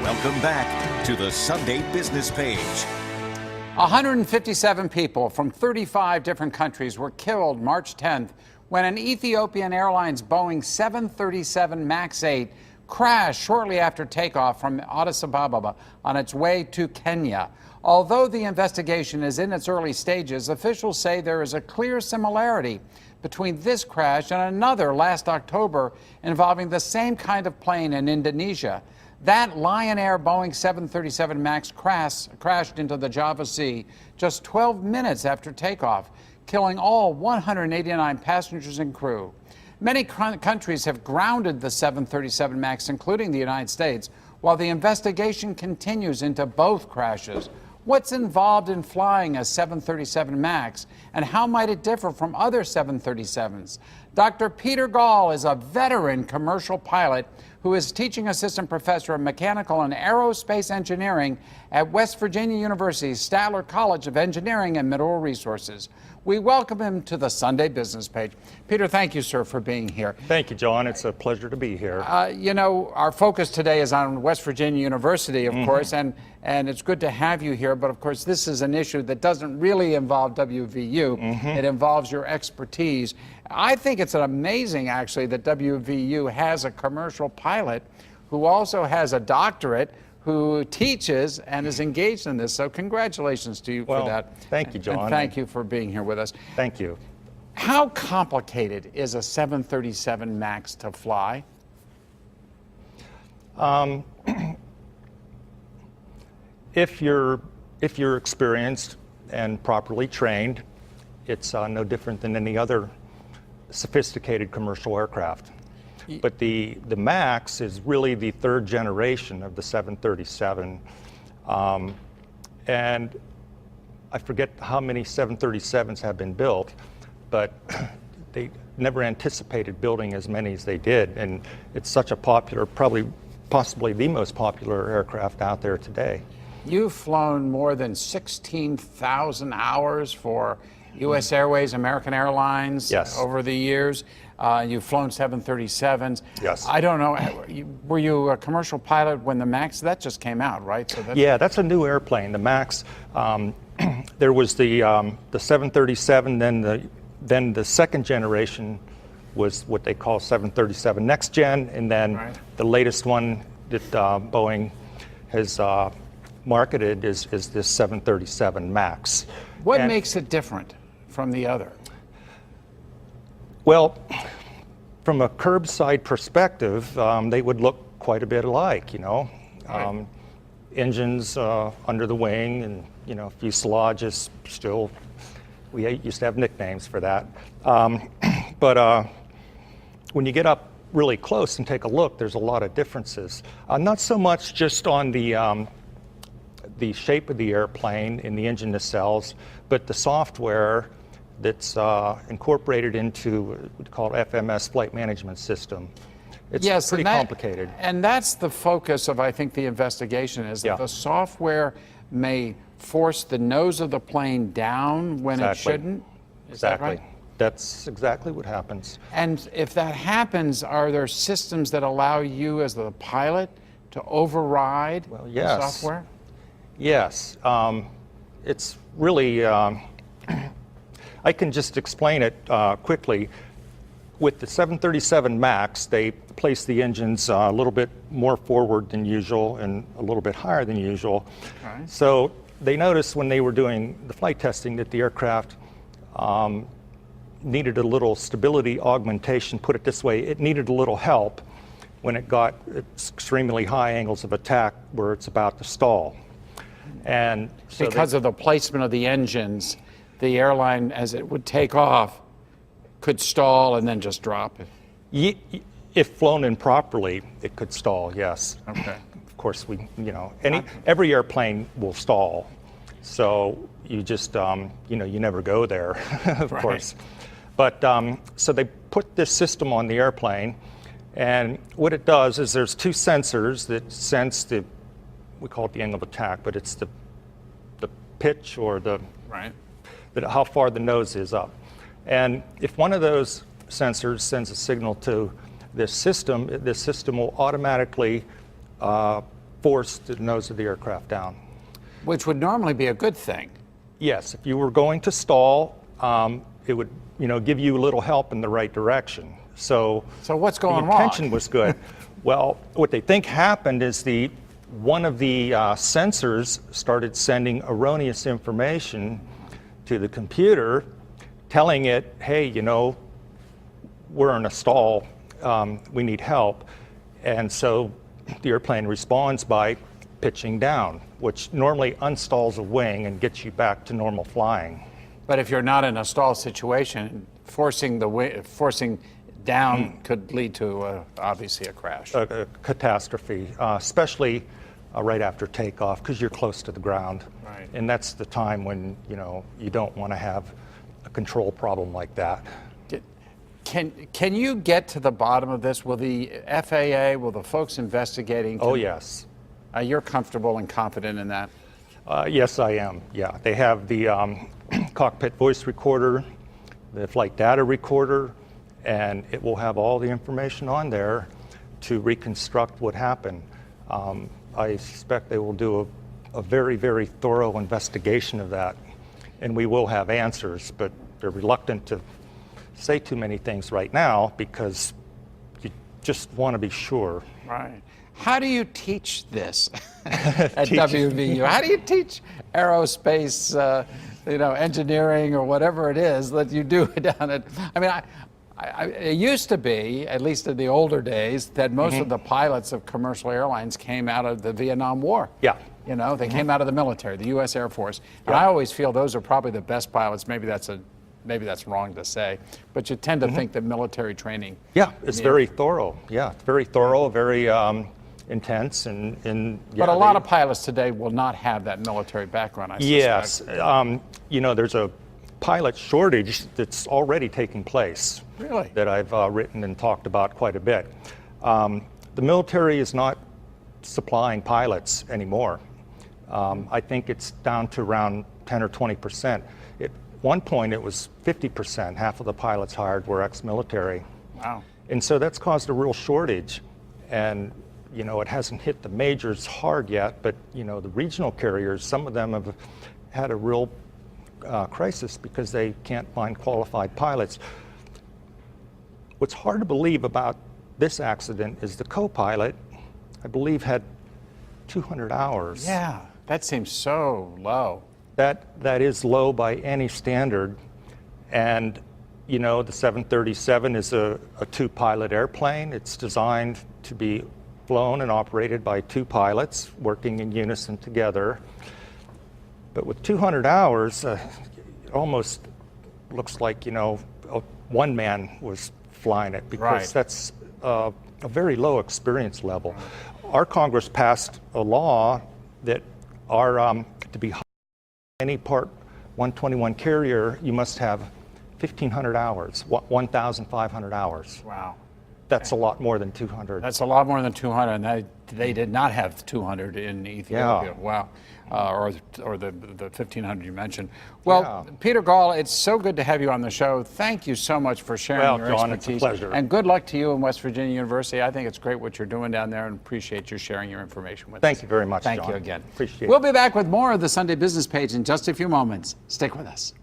Welcome back to the Sunday Business Page. 157 people from 35 different countries were killed March 10th when an Ethiopian Airlines Boeing 737 MAX 8 crashed shortly after takeoff from Addis Ababa on its way to Kenya. Although the investigation is in its early stages, officials say there is a clear similarity between this crash and another last October involving the same kind of plane in Indonesia. That Lion Air Boeing 737 MAX crashed into the Java Sea just 12 minutes after takeoff, killing all 189 passengers and crew. Many countries have grounded the 737 MAX, including the United States, while the investigation continues into both crashes. What's involved in flying a 737 MAX, and how might it differ from other 737s? Dr. Peter Gall is a veteran commercial pilot who is teaching assistant professor of mechanical and aerospace engineering at West Virginia University's Statler College of Engineering and Mineral Resources. We welcome him to the Sunday Business Page. Peter, thank you, sir, for being here. Thank you, John. It's a pleasure to be here. You know, our focus today is on West Virginia University, of course, and it's good to have you here. But, of course, this is an issue that doesn't really involve WVU. It involves your expertise. I think it's amazing, actually, that WVU has a commercial pilot who also has a doctorate, who teaches and is engaged in this. So congratulations to you for that. Thank you, John. And thank you for being here with us. Thank you. How complicated is a 737 MAX to fly? If you're experienced and properly trained, it's no different than any other sophisticated commercial aircraft. But the MAX is really the third generation of the 737. And I forget how many 737s have been built, but they never anticipated building as many as they did. And it's such a popular, possibly the most popular aircraft out there today. You've flown more than 16,000 hours for U.S. Airways, American Airlines over the years. You've flown 737s. Yes. I don't know, were you a commercial pilot when the MAX, that just came out, right? So yeah, that's a new airplane, the MAX. There was the 737, then the second generation was what they call 737 Next Gen, and then the latest one that Boeing has marketed is this 737 MAX. What makes it different from the other? Well, from a curbside perspective, they would look quite a bit alike, you know. Engines under the wing, and, you know, fuselage is still, we used to have nicknames for that. But when you get up really close and take a look, there's a lot of differences. Not so much just on the shape of the airplane and the engine nacelles, but the software that's incorporated into what we call FMS, Flight Management System. It's pretty complicated. And that's the focus of, I think, the investigation, is that the software may force the nose of the plane down when it shouldn't? Is that right? That's exactly what happens. And if that happens, are there systems that allow you as the pilot to override the software? Yes. It's really, I can just explain it quickly. With the 737 MAX, they place the engines a little bit more forward than usual and a little bit higher than usual. So they noticed when they were doing the flight testing that the aircraft needed a little stability augmentation. Put it this way, it needed a little help when it got extremely high angles of attack where it's about to stall. And so because of the placement of the engines, the airline, as it would take off, could stall and then just drop it. If flown improperly, it could stall, yes. Okay. Of course, every airplane will stall. So you just, you never go there, of course. But so they put this system on the airplane, and what it does is there's two sensors that sense we call it the angle of attack, but it's the pitch or how far the nose is up. And if one of those sensors sends a signal to this system will automatically force the nose of the aircraft down. Which would normally be a good thing. Yes, if you were going to stall, it would, give you a little help in the right direction. So what's going wrong? The intention was good. Well, what they think happened is one of the sensors started sending erroneous information to the computer, telling it, hey, we're in a stall, we need help. And so the airplane responds by pitching down, which normally unstalls a wing and gets you back to normal flying. But if you're not in a stall situation, forcing down could lead to obviously a crash. A catastrophe, especially right after takeoff, because you're close to the ground. Right. And that's the time when you don't want to have a control problem like that. Can you get to the bottom of this? Will the FAA, will the folks investigating? Oh, yes. You're comfortable and confident in that? Yes, I am. Yeah, they have the cockpit voice recorder, the flight data recorder, and it will have all the information on there to reconstruct what happened. I suspect they will do a very, very thorough investigation of that, and we will have answers, but they're reluctant to say too many things right now because you just want to be sure. Right. How do you teach this at WVU? How do you teach aerospace, engineering or whatever it is that you do down at? I mean, it used to be, at least in the older days, that most of the pilots of commercial airlines came out of the Vietnam War. Yeah. They came out of the military, the U.S. Air Force. And I always feel those are probably the best pilots. Maybe that's wrong to say, but you tend to think that military training. Yeah, it's very thorough. Yeah, it's very thorough, very intense, and but a lot of pilots today will not have that military background, I suspect. Yes, there's a pilot shortage that's already taking place. Really? That I've written and talked about quite a bit. The military is not supplying pilots anymore. I think it's down to around 10 or 20%. At one point, it was 50%. Half of the pilots hired were ex-military. Wow. And so that's caused a real shortage. And it hasn't hit the majors hard yet, but the regional carriers, some of them have had a real crisis because they can't find qualified pilots. What's hard to believe about this accident is the co-pilot, I believe, had 200 hours. Yeah, that seems so low. That is low by any standard. And the 737 is a two-pilot airplane. It's designed to be flown and operated by two pilots working in unison together. But with 200 hours, it almost looks like, one man was flying it because that's a very low experience level. Our Congress passed a law that to be any Part 121 carrier, you must have 1,500 hours, 1,500 hours. Wow. That's a lot more than 200. That's a lot more than 200, and they did not have 200 in Ethiopia. Yeah. Wow. Or the 1,500 you mentioned. Well, yeah. Peter Gall, it's so good to have you on the show. Thank you so much for sharing your John, expertise. it's a pleasure. And good luck to you in West Virginia University. I think it's great what you're doing down there and appreciate you sharing your information with us. Thank you very much, Thank John. you again. Appreciate it. We'll be back with more of the Sunday Business Page in just a few moments. Stick with us.